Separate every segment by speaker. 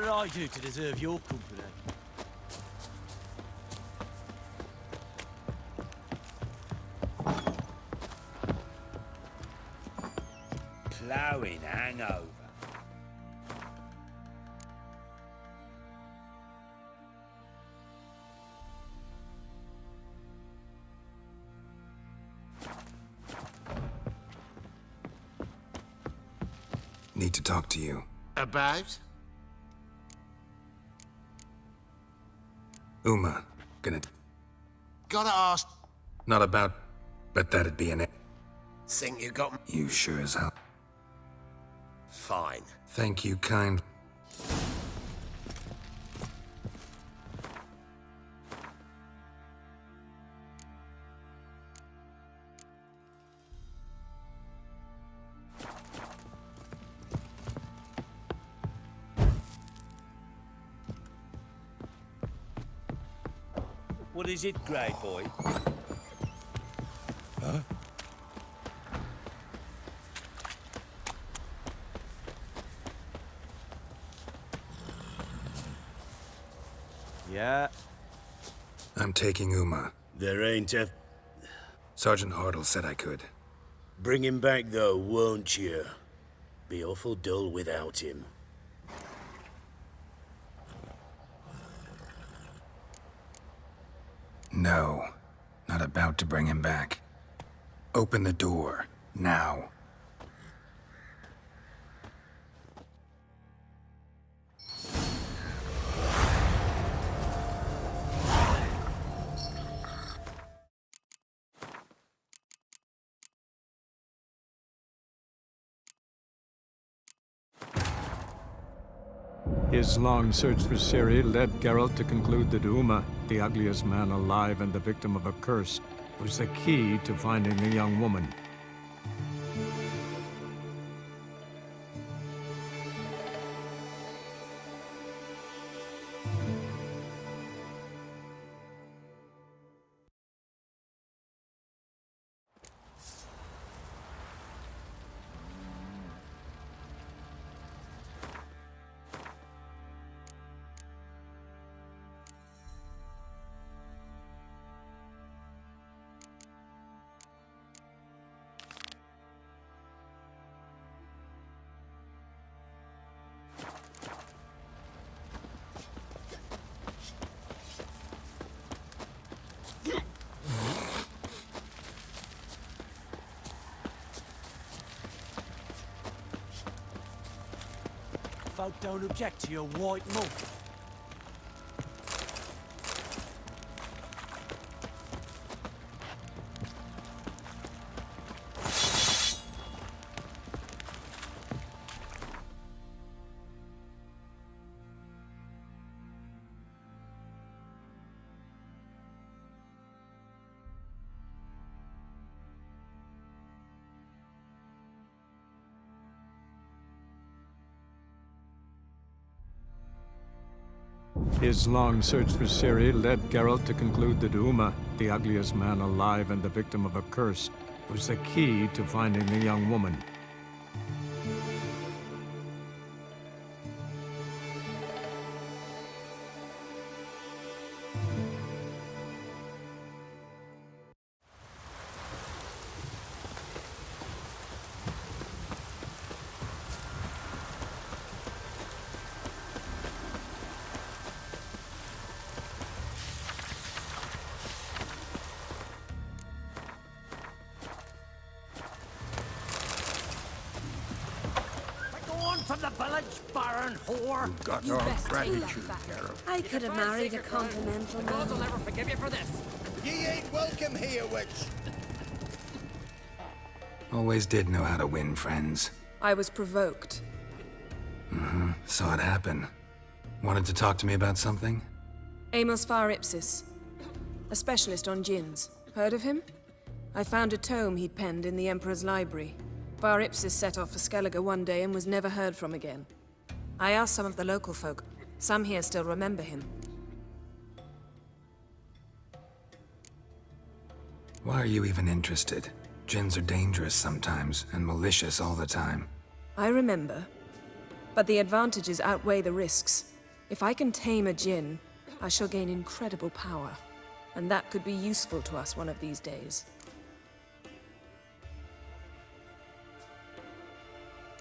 Speaker 1: did I do to deserve your company?
Speaker 2: Ploughing hangover.
Speaker 3: Need to talk to you.
Speaker 4: About?
Speaker 3: Uma,
Speaker 4: Gotta ask.
Speaker 3: Not about, but that'd be an it.
Speaker 4: Think you got me?
Speaker 3: You sure as hell.
Speaker 4: Fine.
Speaker 3: Thank you, kind.
Speaker 2: What is it, Grey Boy? Huh?
Speaker 1: Yeah.
Speaker 3: I'm taking Uma.
Speaker 2: There ain't a...
Speaker 3: Sergeant Hartle said I could.
Speaker 2: Bring him back, though, won't you? Be awful dull without him.
Speaker 3: No. Not about to bring him back. Open the door. Now.
Speaker 5: His long search for Ciri led Geralt to conclude that Uma, the ugliest man alive and the victim of a curse, was the key to finding the young woman.
Speaker 1: Folk don't object to your white muff.
Speaker 5: His long search for Ciri led Geralt to conclude that Uma, the ugliest man alive and the victim of a curse, was the key to finding the young woman.
Speaker 1: From the village, Baron whore!
Speaker 4: You've got
Speaker 6: You
Speaker 4: our
Speaker 6: best take
Speaker 4: gratitude,
Speaker 6: that back.
Speaker 4: Geralt.
Speaker 6: I could have married a continental man.
Speaker 1: will never forgive you for this!
Speaker 7: Ye ain't welcome here, witch!
Speaker 3: Always did know how to win friends.
Speaker 6: I was provoked.
Speaker 3: Saw it happen. Wanted to talk to me about something?
Speaker 6: Amos Far Ipsis, a specialist on djinns. Heard of him? I found a tome he'd penned in the Emperor's library. Far Ipsis set off for Skellige one day and was never heard from again. I asked some of the local folk. Some here still remember him.
Speaker 3: Why are you even interested? Djinns are dangerous sometimes, and malicious all the time.
Speaker 6: I remember. But the advantages outweigh the risks. If I can tame a Jinn, I shall gain incredible power. And that could be useful to us one of these days.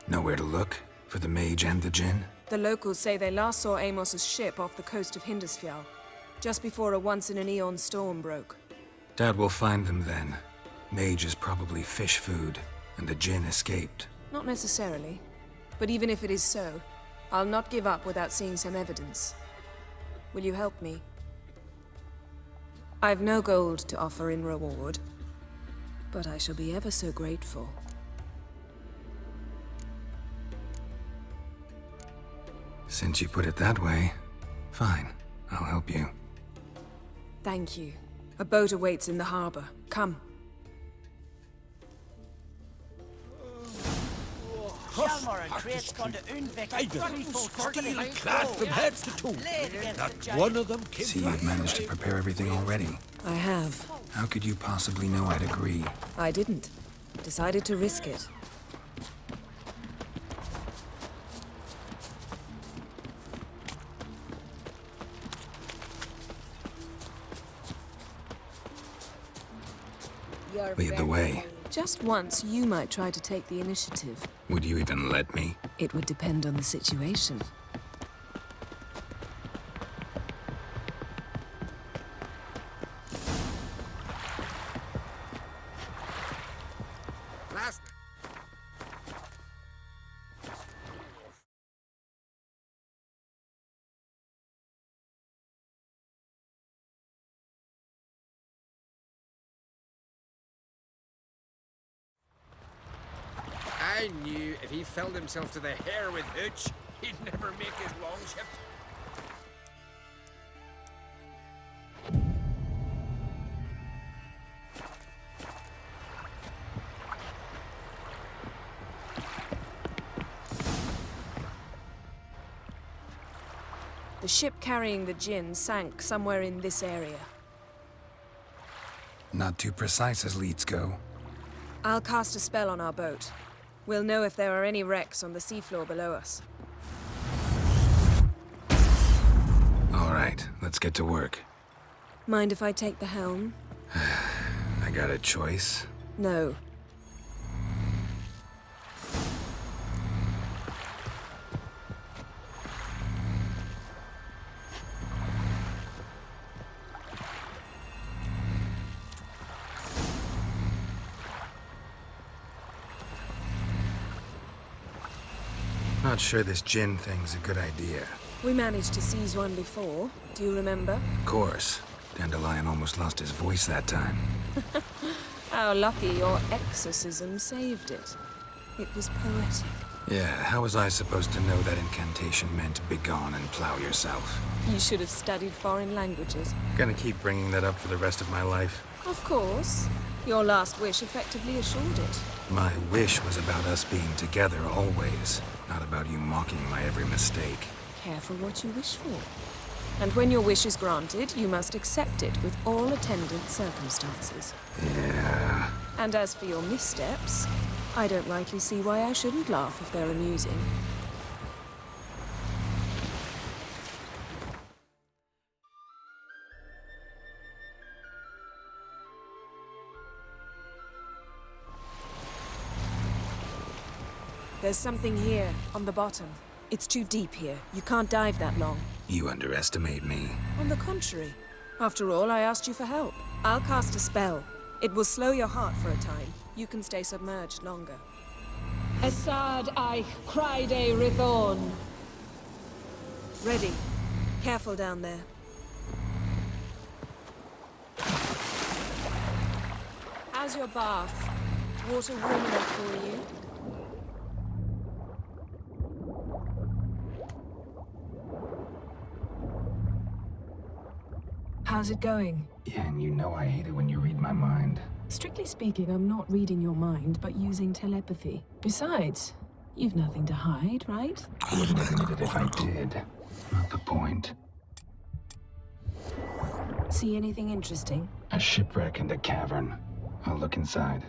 Speaker 3: Nowhere to look for the mage and the Jinn?
Speaker 6: The locals say they last saw Amos's ship off the coast of Hindisfjall, just before a once-in-an-eon storm broke.
Speaker 3: Doubt we'll find them then. Mage is probably fish food, and the Jinn escaped.
Speaker 6: Not necessarily. But even if it is so, I'll not give up without seeing some evidence. Will you help me? I've no gold to offer in reward, but I shall be ever so grateful.
Speaker 3: Since you put it that way, fine. I'll help you.
Speaker 6: Thank you. A boat awaits in the harbor. Come.
Speaker 1: Hjalmar and Crate's gone to Unvik. Bloody full company.
Speaker 7: Clad from heads to toe.
Speaker 1: Laid against the
Speaker 7: Not
Speaker 1: giant.
Speaker 7: one of them came
Speaker 3: See, you've managed to prepare everything already.
Speaker 6: I have.
Speaker 3: How could you possibly know I'd agree?
Speaker 6: I didn't. Decided to risk it.
Speaker 3: Lead the way.
Speaker 6: Just once, you might try to take the initiative.
Speaker 3: Would you even let me?
Speaker 6: It would depend on the situation.
Speaker 4: Last.
Speaker 8: I knew if he filled himself to the hair with hooch, he'd never make his longship.
Speaker 6: The ship carrying the Jinn sank somewhere in this area.
Speaker 3: Not too precise as leads go.
Speaker 6: I'll cast a spell on our boat. We'll know if there are any wrecks on the seafloor below us.
Speaker 3: All right, let's get to work.
Speaker 6: Mind if I take the helm?
Speaker 3: I got a choice.
Speaker 6: No.
Speaker 3: Not sure this Jinn thing's a good idea.
Speaker 6: We managed to seize one before. Do you remember?
Speaker 3: Of course. Dandelion almost lost his voice that time.
Speaker 6: How lucky your exorcism saved it. It was poetic.
Speaker 3: Yeah, how was I supposed to know that incantation meant begone and plow yourself?
Speaker 6: You should have studied foreign languages.
Speaker 3: Gonna keep bringing that up for the rest of my life.
Speaker 6: Of course. Your last wish effectively assured it.
Speaker 3: My wish was about us being together always, not about you mocking my every mistake.
Speaker 6: Careful what you wish for. And when your wish is granted, you must accept it with all attendant circumstances.
Speaker 3: Yeah.
Speaker 6: And as for your missteps, I don't rightly see why I shouldn't laugh if they're amusing. There's something here, on the bottom. It's too deep here. You can't dive that long.
Speaker 3: You underestimate me.
Speaker 6: On the contrary. After all, I asked you for help. I'll cast a spell. It will slow your heart for a time. You can stay submerged longer.
Speaker 9: Assad I Cryde Rithorn.
Speaker 6: Ready. Careful down there. How's your bath? Water warm enough for you? How's it going?
Speaker 3: Yeah, and you know I hate it when you read my mind.
Speaker 9: Strictly speaking, I'm not reading your mind, but using telepathy. Besides, you've nothing to hide, right?
Speaker 3: I wouldn't admit it if I did. Not the point.
Speaker 6: See anything interesting?
Speaker 3: A shipwreck and a cavern. I'll look inside.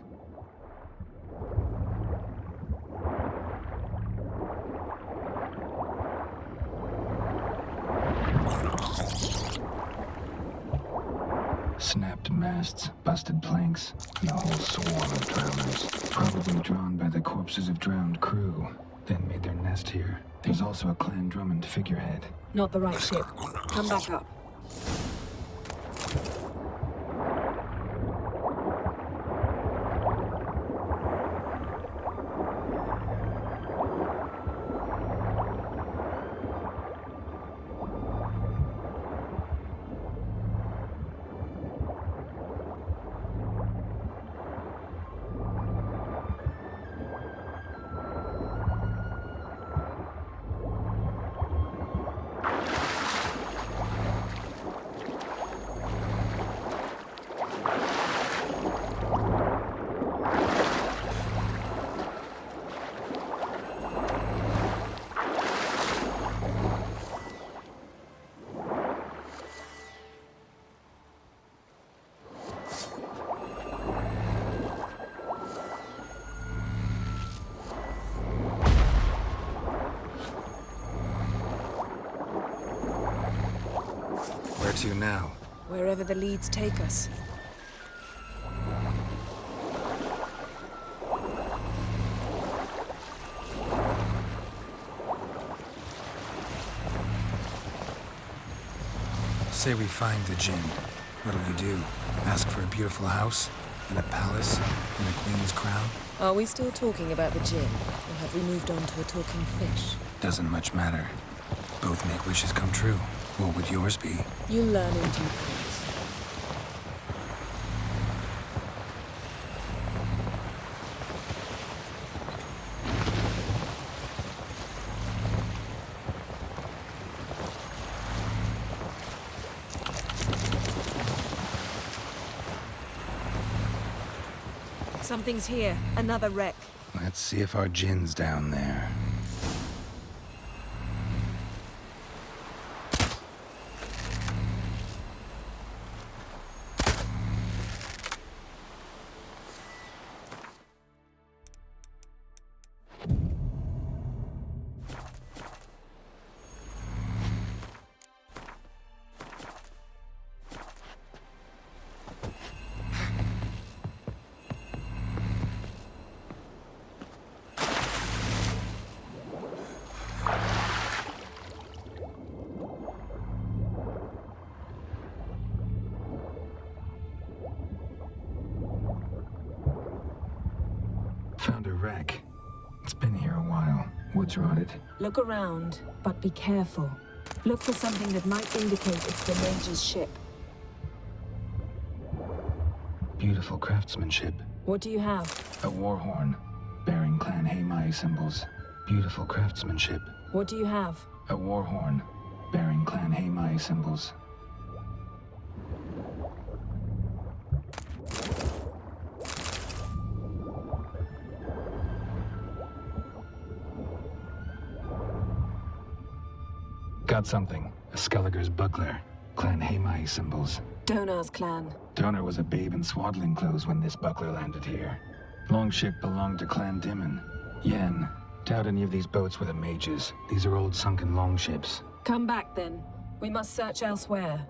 Speaker 3: Bent masts, busted planks, and a whole swarm of drowners, probably drawn by the corpses of drowned crew, then made their nest here. There's also a Clan Drummond figurehead.
Speaker 9: Not the right ship. Come back up.
Speaker 3: Where to now?
Speaker 6: Wherever the leads take us.
Speaker 3: Say we find the Jinn. What'll you do? Ask for a beautiful house? And a palace? And a queen's crown?
Speaker 6: Are we still talking about the Jinn? Or have we moved on to a talking fish?
Speaker 3: Doesn't much matter. Both make wishes come true. What would yours be?
Speaker 6: You'll learn in due course. Something's here. Another wreck.
Speaker 3: Let's see if our Jinn's down there. Found a wreck. It's been here a while. Wood's rotted.
Speaker 9: Look around, but be careful. Look for something that might indicate it's the Mage's ship.
Speaker 3: Beautiful craftsmanship.
Speaker 9: What do you have?
Speaker 3: A war horn, bearing Clan Haimai symbols. Beautiful craftsmanship.
Speaker 9: What do you have?
Speaker 3: A war horn, bearing Clan Haimai symbols. Got something. A Skelliger's buckler. Clan Haimai symbols.
Speaker 9: Donar's clan.
Speaker 3: Donar was a babe in swaddling clothes when this buckler landed here. Longship belonged to Clan Dimon. Yen. Doubt any of these boats were the mages. These are old sunken longships.
Speaker 9: Come back then. We must search elsewhere.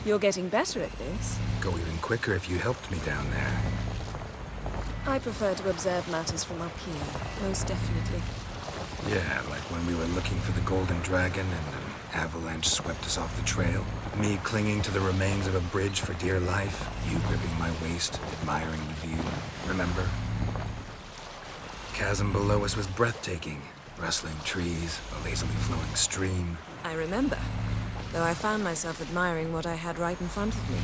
Speaker 6: You're getting better at this.
Speaker 3: Go even quicker if you helped me down there.
Speaker 6: I prefer to observe matters from up here, most definitely.
Speaker 3: Yeah, like when we were looking for the Golden Dragon and an avalanche swept us off the trail. Me clinging to the remains of a bridge for dear life. You gripping my waist, admiring the view. Remember? The chasm below us was breathtaking. Rustling trees, a lazily flowing stream.
Speaker 6: I remember. though I found myself admiring what I had right in front of me.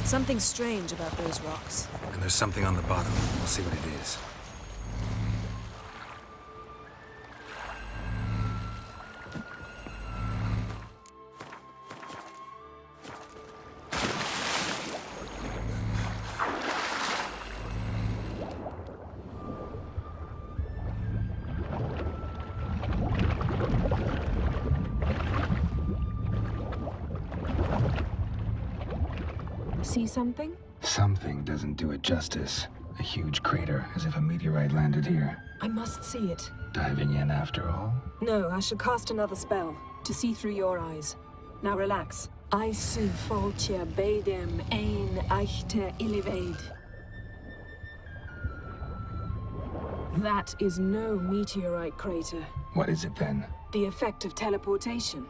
Speaker 6: Something strange about those rocks.
Speaker 3: And there's something on the bottom. We'll see what it is.
Speaker 9: See something?
Speaker 3: Something doesn't do it justice. A huge crater, as if a meteorite landed here.
Speaker 9: I must see it.
Speaker 3: Diving in after all?
Speaker 9: No, I should cast another spell to see through your eyes. Now relax. Aisu foltia beidem ein eichte ilivaid. That is no meteorite crater.
Speaker 3: What is it then?
Speaker 9: The effect of teleportation.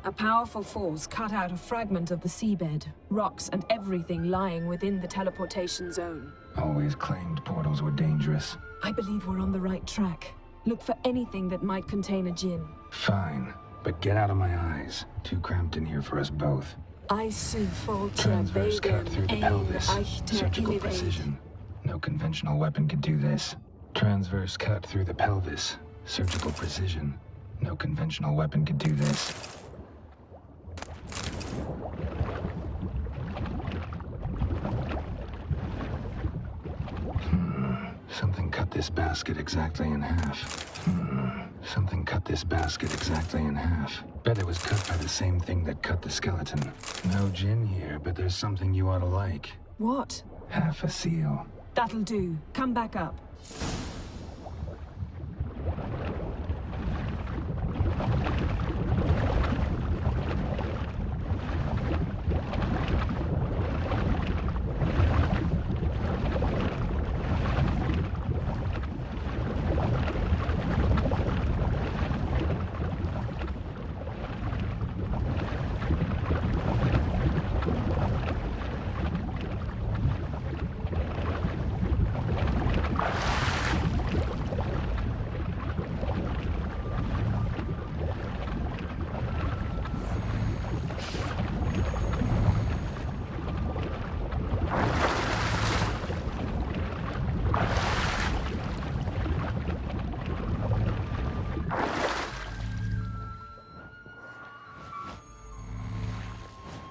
Speaker 9: A powerful force cut out a fragment of the seabed, rocks and everything lying within the teleportation zone.
Speaker 3: Always claimed portals were dangerous.
Speaker 9: I believe we're on the right track. Look for anything that might contain a djinn.
Speaker 3: Fine, but get out of my eyes. Too cramped in here for us both.
Speaker 9: Aisu foltia
Speaker 3: Transverse cut through the
Speaker 9: ein
Speaker 3: pelvis.
Speaker 9: eichte
Speaker 3: Surgical
Speaker 9: ilivaid.
Speaker 3: precision. No conventional weapon could do this. Transverse cut through the pelvis. Surgical precision. No conventional weapon could do this. Something cut this basket exactly in half. Something cut this basket exactly in half. Bet it was cut by the same thing that cut the skeleton. No djinn here, but there's something you ought to like.
Speaker 9: What?
Speaker 3: Half a seal.
Speaker 9: That'll do. Come back up.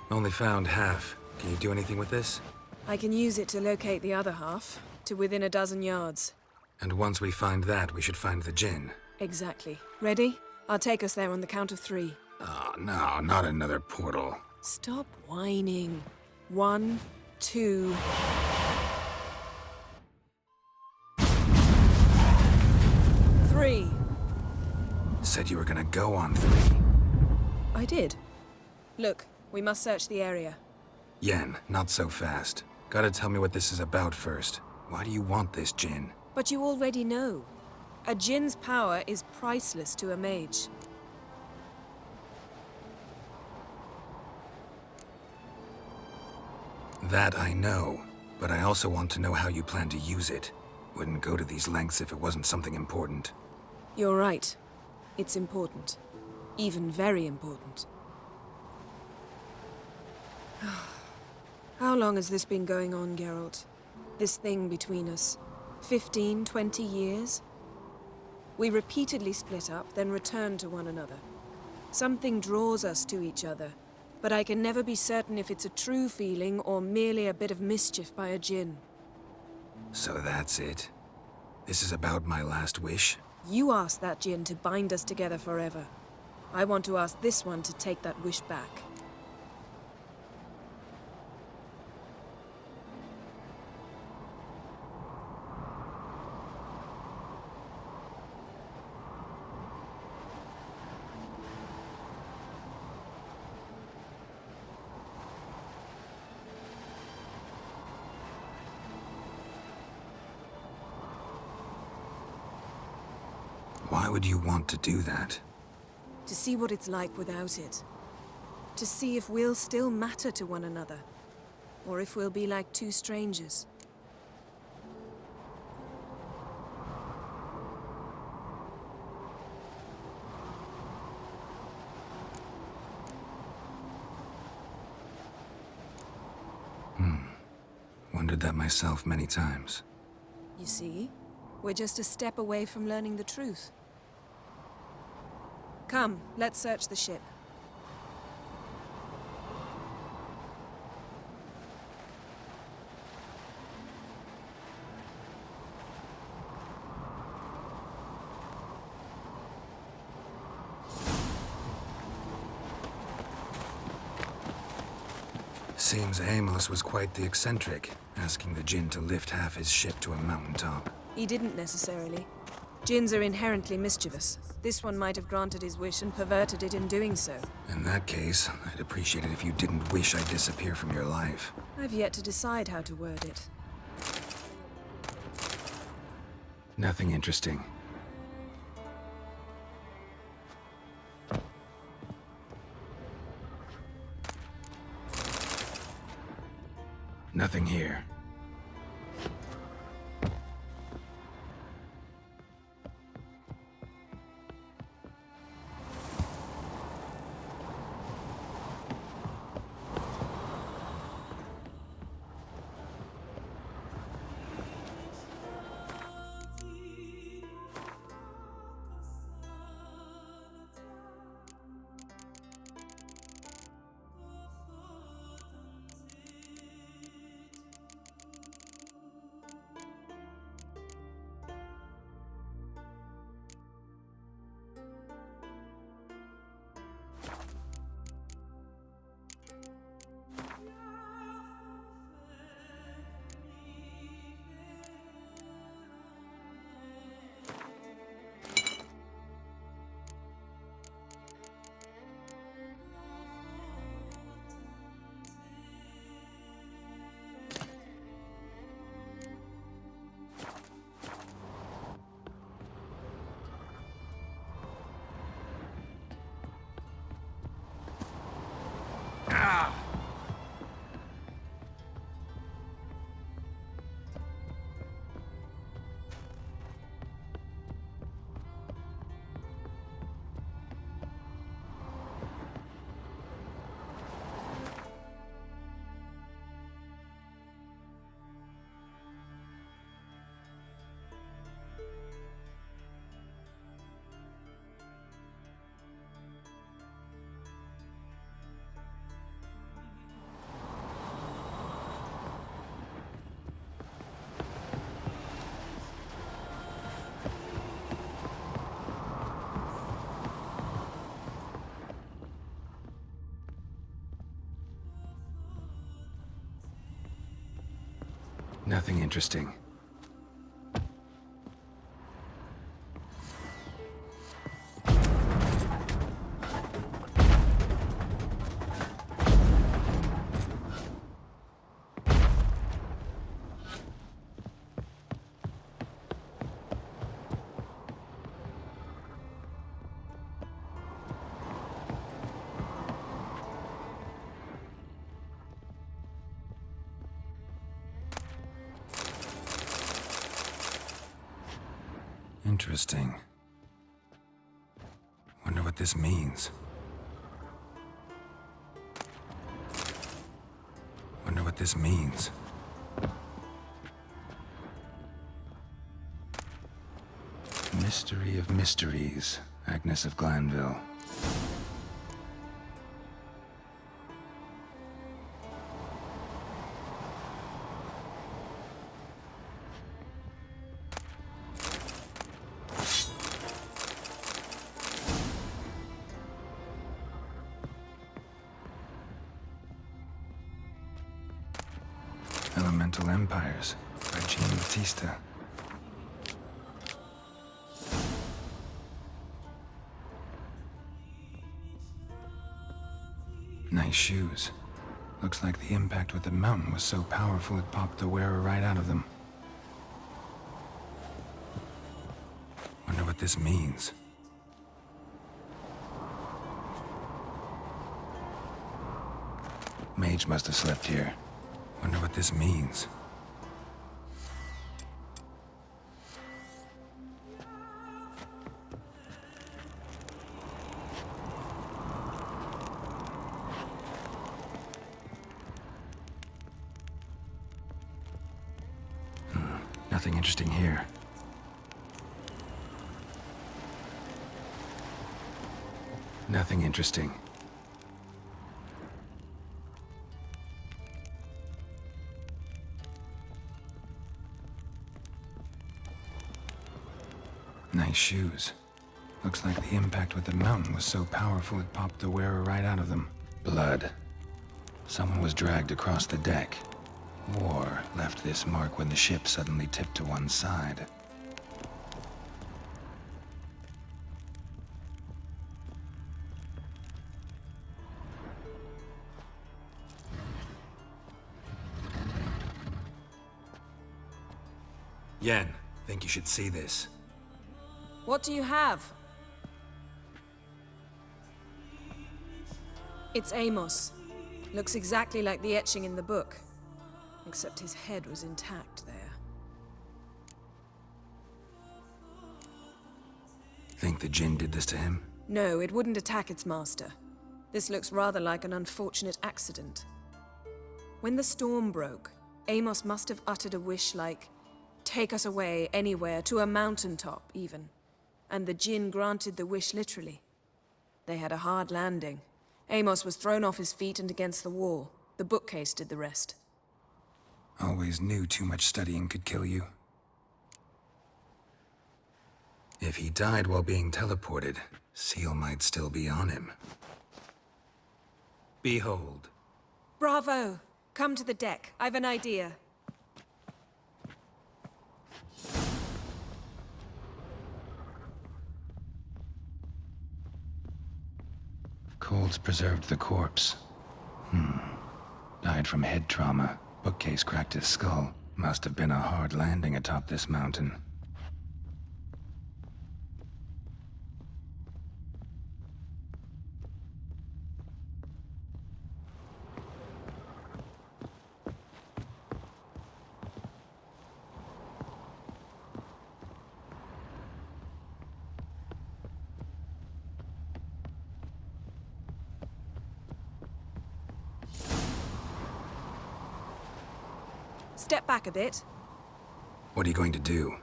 Speaker 3: Only found half. Can you do anything with this?
Speaker 6: I can use it to locate the other half, to within a dozen yards.
Speaker 3: And once we find that, we should find the djinn.
Speaker 6: Exactly. Ready? I'll take us there on the count of 3.
Speaker 3: Oh, no, not another portal.
Speaker 6: Stop whining. 1, 2... Three.
Speaker 3: Said you were gonna go on 3.
Speaker 6: I did. Look, we must search the area.
Speaker 3: Yen, not so fast. Gotta tell me what this is about first. Why do you want this djinn?
Speaker 6: But you already know. A djinn's power is priceless to a mage.
Speaker 3: That I know, but I also want to know how you plan to use it. Wouldn't go to these lengths if it wasn't something important.
Speaker 6: You're right. It's important. Even very important. How long has this been going on, Geralt? This thing between us? 15, 20 years? We repeatedly split up, then return to one another. Something draws us to each other, but I can never be certain if it's a true feeling or merely a bit of mischief by a djinn.
Speaker 3: So that's it? This is about my last wish?
Speaker 6: You asked that djinn to bind us together forever. I want to ask this one to take that wish back.
Speaker 3: Why would you want to do that?
Speaker 6: To see what it's like without it. To see if we'll still matter to one another. Or if we'll be like two strangers.
Speaker 3: Wondered that myself many times.
Speaker 6: You see? We're just a step away from learning the truth. Come, let's search the ship.
Speaker 3: Seems Amos was quite the eccentric, asking the Jinn to lift half his ship to a mountaintop.
Speaker 6: He didn't necessarily. Jinns are inherently mischievous. This one might have granted his wish and perverted it in doing so.
Speaker 3: In that case, I'd appreciate it if you didn't wish I'd disappear from your life.
Speaker 6: I've yet to decide how to word it.
Speaker 3: Nothing interesting. Nothing here. Nothing interesting. Interesting. Wonder what this means. Wonder what this means. Mystery of mysteries, Agnes of Glanville. Elemental Empires by Jean Batista. Nice shoes. Looks like the impact with the mountain was so powerful it popped the wearer right out of them. Wonder what what this means. Mage must have slept here. Wonder what this means. Nothing interesting here. Nothing interesting. Nice shoes. Looks like the impact with the mountain was so powerful it popped the wearer right out of them. Blood. Someone was dragged across the deck. War left this mark when the ship suddenly tipped to one side. Yen, think you should see this.
Speaker 6: What do you have? It's Amos. Looks exactly like the etching in the book. Except his head was intact there.
Speaker 3: Think the Jinn did this to him?
Speaker 6: No, it wouldn't attack its master. This looks rather like an unfortunate accident. When the storm broke, Amos must have uttered a wish like, "Take us away, anywhere, to a mountaintop, even." And the Jinn granted the wish literally. They had a hard landing. Amos was thrown off his feet and against the wall. The bookcase did the rest.
Speaker 3: Always knew too much studying could kill you. If he died while being teleported, Seal might still be on him. Behold.
Speaker 6: Bravo! Come to the deck. I've an idea.
Speaker 3: Cold's preserved the corpse. Died from head trauma. Bookcase cracked his skull. Must have been a hard landing atop this mountain.
Speaker 6: Step back a bit.
Speaker 3: What are you going to do?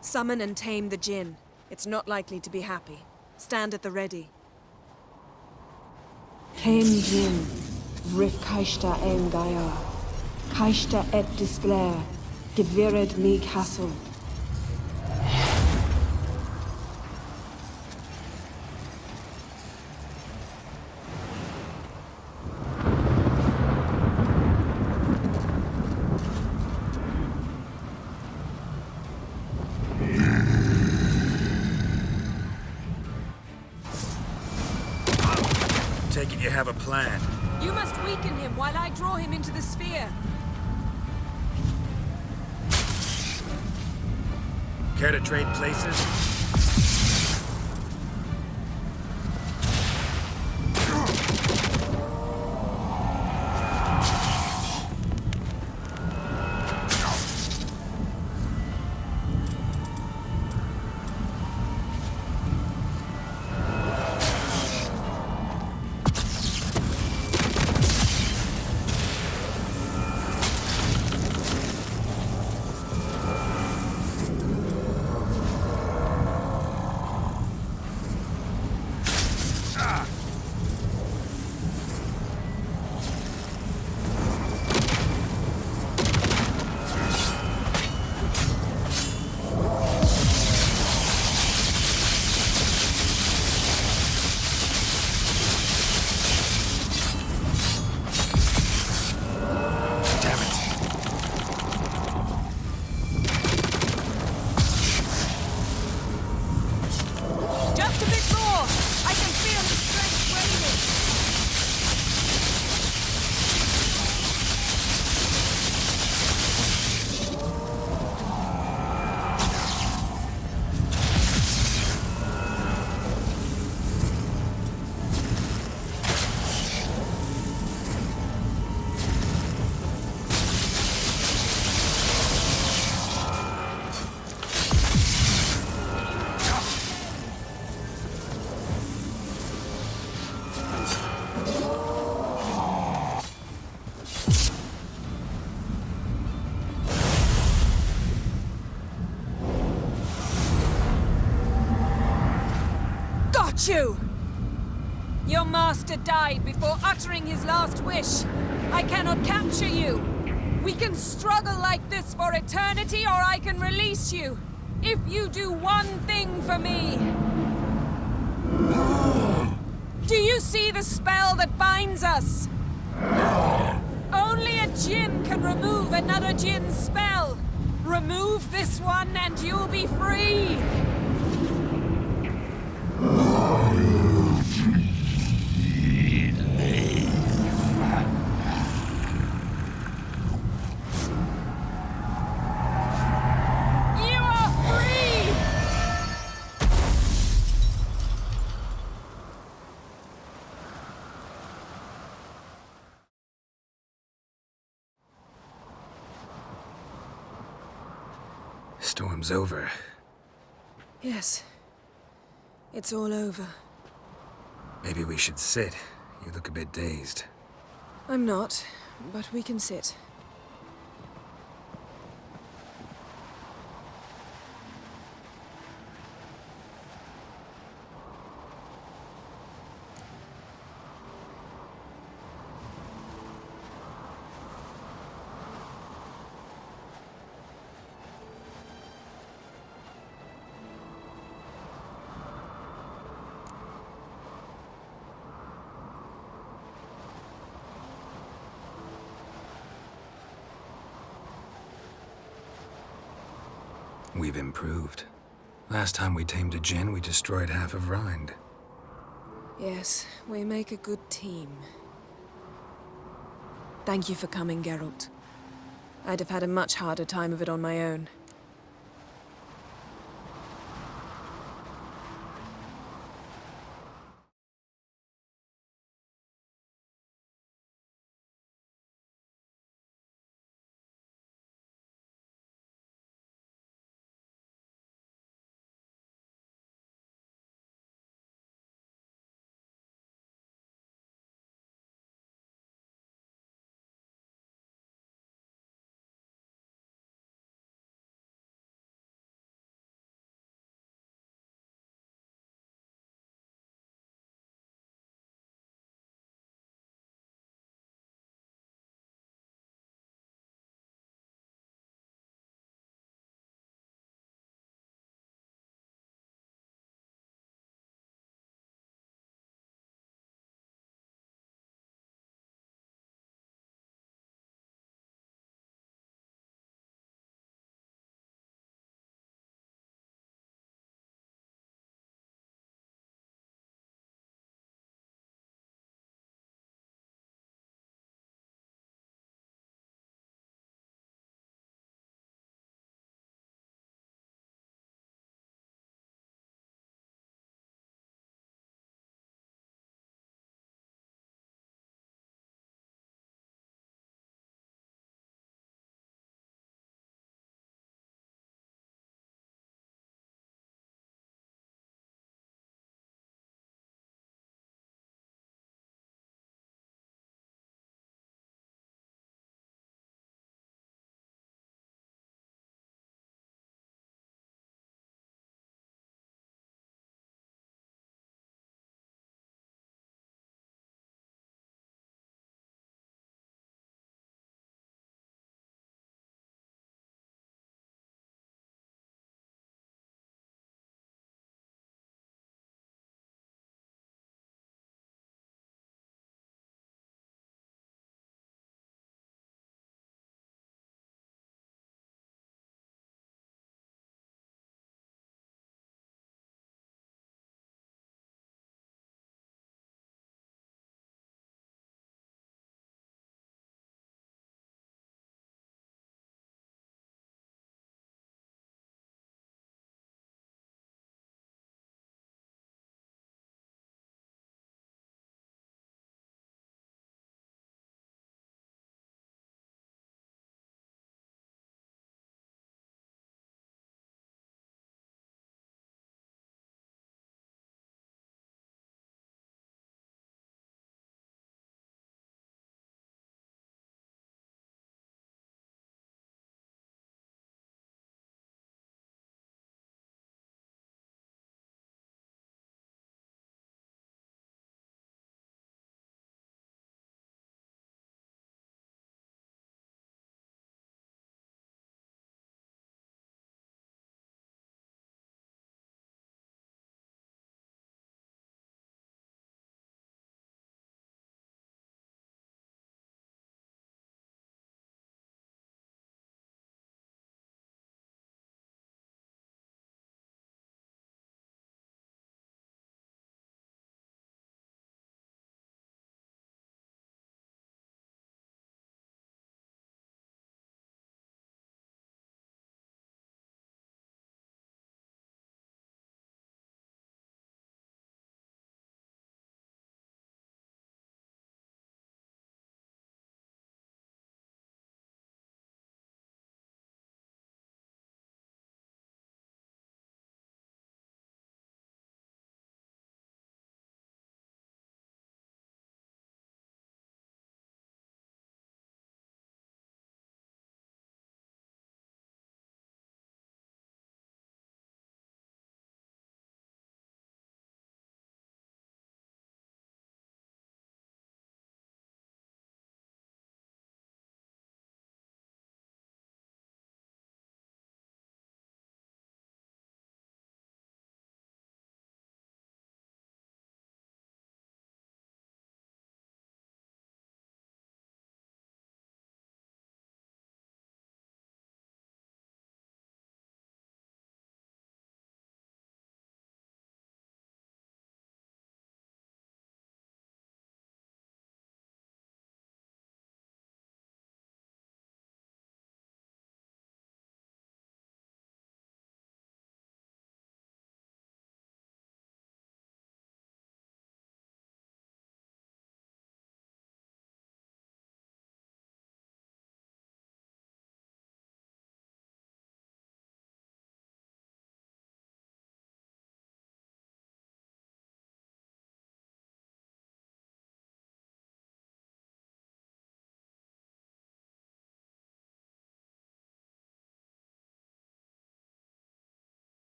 Speaker 6: Summon and tame the Jinn. It's not likely to be happy. Stand at the ready.
Speaker 9: Tame Jinn, Vrif Kaishta Engaya, Kaishta et Disclair, Devired me Castle.
Speaker 3: Take it you have a plan.
Speaker 6: You must weaken him while I draw him into the sphere.
Speaker 3: Care to trade places?
Speaker 6: got you! Your master died before uttering his last wish. I cannot capture you. We can struggle like this for eternity, or I can release you. If you do one thing for me. Do you see the spell that binds us? Only a djinn can remove another djinn's spell. Remove this one and you'll be free. You are free!
Speaker 3: Storm's over.
Speaker 6: Yes. It's all over.
Speaker 3: Maybe we should sit. You look a bit dazed.
Speaker 6: I'm not, but we can sit.
Speaker 3: We've improved. Last time we tamed a djinn, we destroyed half of Rind.
Speaker 6: Yes, we make a good team. Thank you for coming, Geralt. I'd have had a much harder time of it on my own.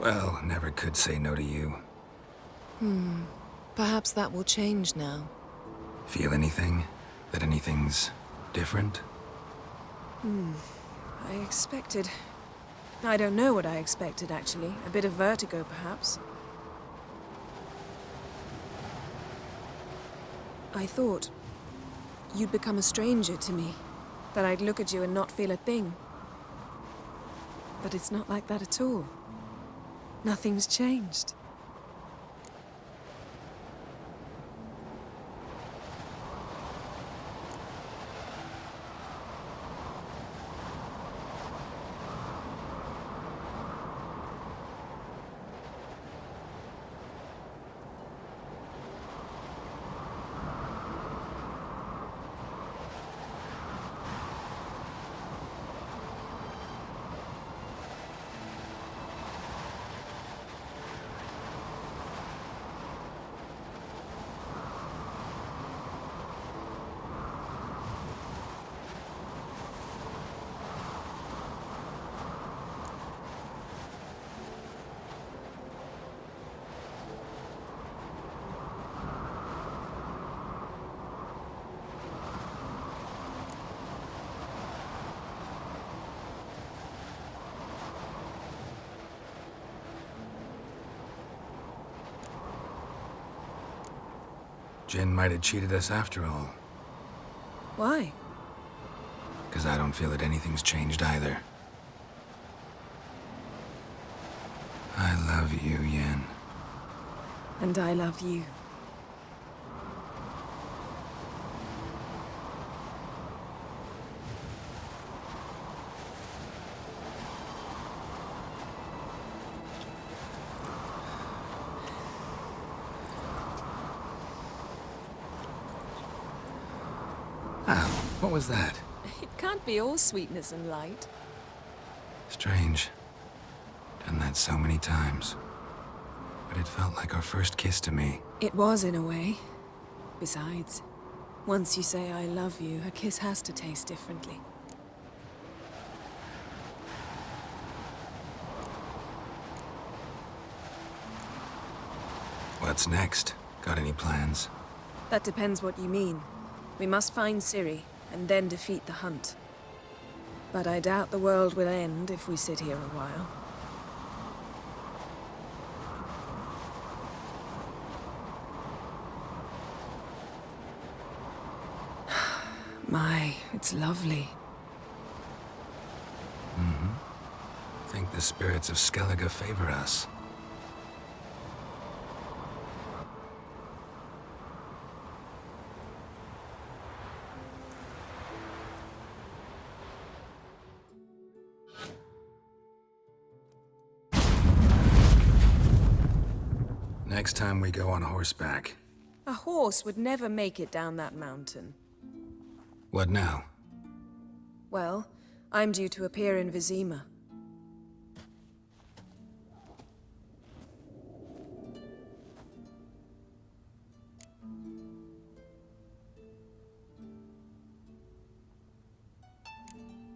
Speaker 3: Well, never could say no to you.
Speaker 6: Perhaps that will change now.
Speaker 3: Feel anything? That anything's different?
Speaker 6: I expected... I don't know what I expected, actually. A bit of vertigo, perhaps. I thought you'd become a stranger to me. That I'd look at you and not feel a thing. But it's not like that at all. Nothing's changed.
Speaker 3: Jin might have cheated us after all.
Speaker 6: Why?
Speaker 3: Because I don't feel that anything's changed either. I love you, Yen.
Speaker 6: And I love you.
Speaker 3: What was that?
Speaker 6: It can't be all sweetness and light.
Speaker 3: Strange. Done that so many times. But it felt like our first kiss to me.
Speaker 6: It was, in a way. Besides, once you say I love you, a kiss has to taste differently.
Speaker 3: What's next? Got any plans?
Speaker 6: That depends what you mean. We must find Ciri, and then defeat the hunt. But I doubt the world will end if we sit here a while. My, it's lovely.
Speaker 3: Think the spirits of Skellige favor us. Next time we go on horseback.
Speaker 6: A horse would never make it down that mountain.
Speaker 3: What now?
Speaker 6: Well, I'm due to appear in Vizima.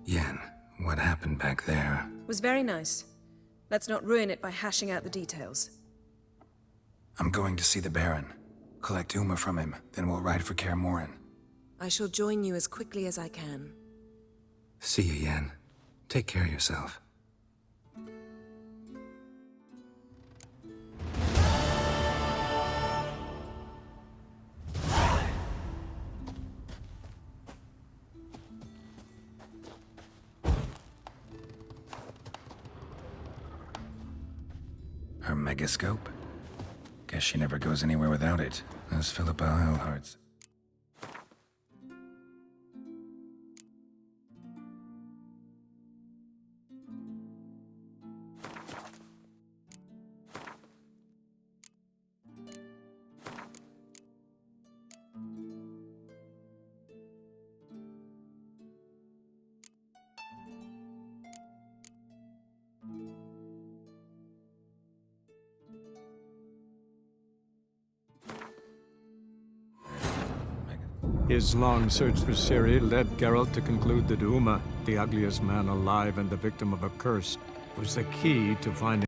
Speaker 3: Yen, what happened back there?
Speaker 6: Was very nice. Let's not ruin it by hashing out the details.
Speaker 3: I'm going to see the Baron. Collect Uma from him, then we'll ride for Kaer Morhen.
Speaker 6: I shall join you as quickly as I can.
Speaker 3: See you, Yen. Take care of yourself. Her megascope? Guess she never goes anywhere without it, as Philippa Eilhart's.
Speaker 5: His long search for Ciri led Geralt to conclude that Uma, the ugliest man alive and the victim of a curse, was the key to finding...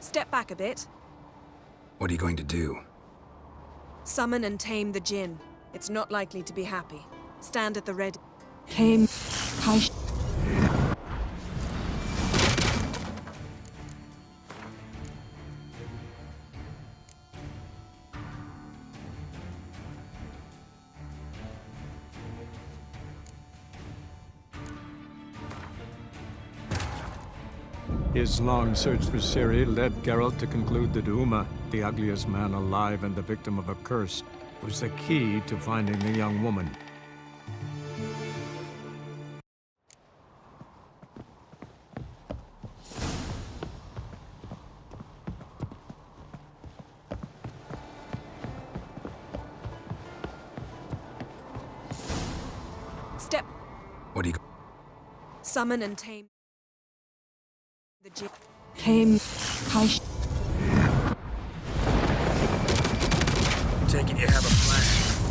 Speaker 6: Step back a bit.
Speaker 3: What are you going to do?
Speaker 6: Summon and tame the Jinn. It's not likely to be happy. Stand at the ready.
Speaker 9: Tame.
Speaker 5: His long search for Ciri led Geralt to conclude that Uma, the ugliest man alive and the victim of a curse, was the key to finding the young woman.
Speaker 6: Step.
Speaker 3: What do you...
Speaker 6: Summon and tame the Jinn.
Speaker 9: Tame.
Speaker 3: Take it you have a plan.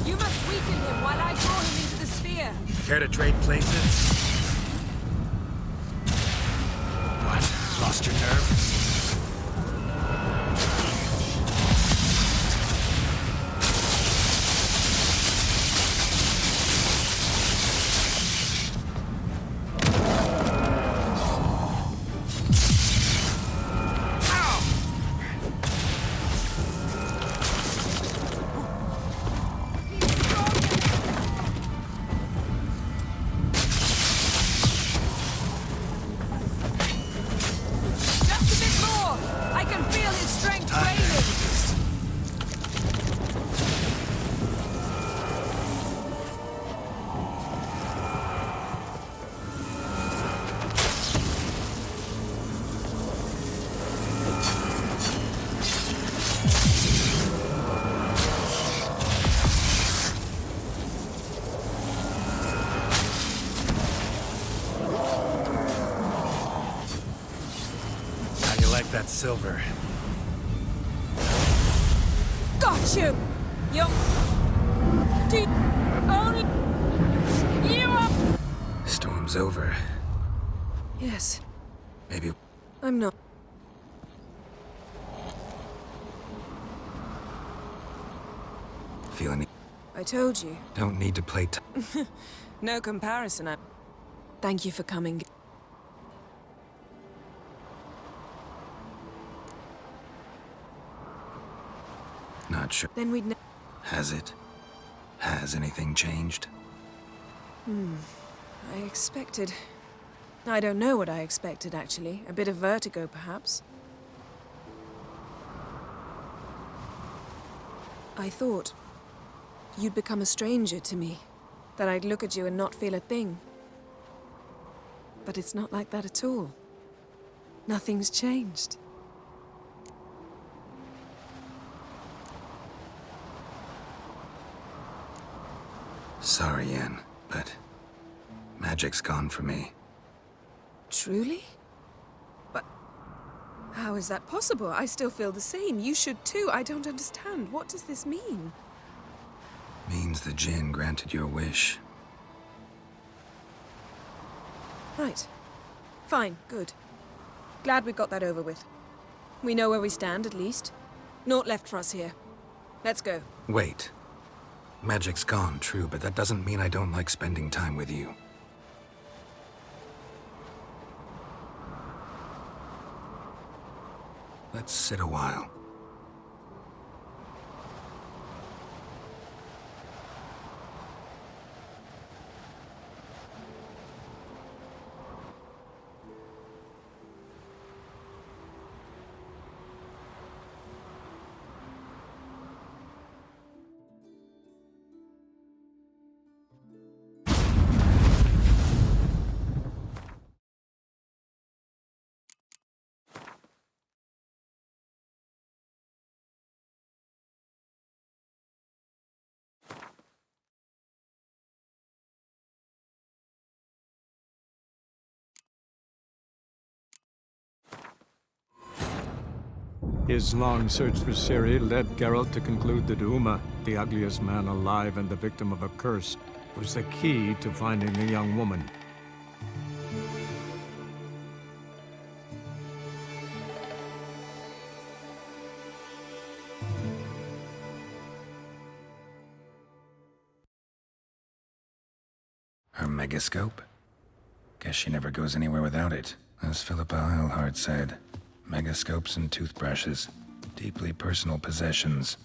Speaker 6: You must weaken him while I draw him into the sphere.
Speaker 3: Care to trade places? What? Lost your nerve? That silver.
Speaker 6: Got you! You up!
Speaker 3: Storm's over.
Speaker 6: Yes.
Speaker 3: Maybe...
Speaker 6: I'm not.
Speaker 3: Feel any...
Speaker 6: I told you.
Speaker 3: Don't need to play
Speaker 6: No comparison. Thank you for coming.
Speaker 3: Not sure.
Speaker 6: Then we'd
Speaker 3: Has it? Has anything changed?
Speaker 6: I expected... I don't know what I expected, actually. A bit of vertigo, perhaps. I thought you'd become a stranger to me. That I'd look at you and not feel a thing. But it's not like that at all. Nothing's changed.
Speaker 3: Sorry, Yen, but magic's gone for me.
Speaker 6: Truly? But how is that possible? I still feel the same. You should too. I don't understand. What does this mean?
Speaker 3: Means the Jinn granted your wish.
Speaker 6: Right. Fine. Good. Glad we got that over with. We know where we stand, at least. Naught left for us here. Let's go.
Speaker 3: Wait. Magic's gone, true, but that doesn't mean I don't like spending time with you. Let's sit a while.
Speaker 5: His long search for Ciri led Geralt to conclude that Uma, the ugliest man alive and the victim of a curse, was the key to finding the young woman.
Speaker 3: Her megascope? Guess she never goes anywhere without it. As Philippa Eilhart said, megascopes and toothbrushes. Deeply personal possessions.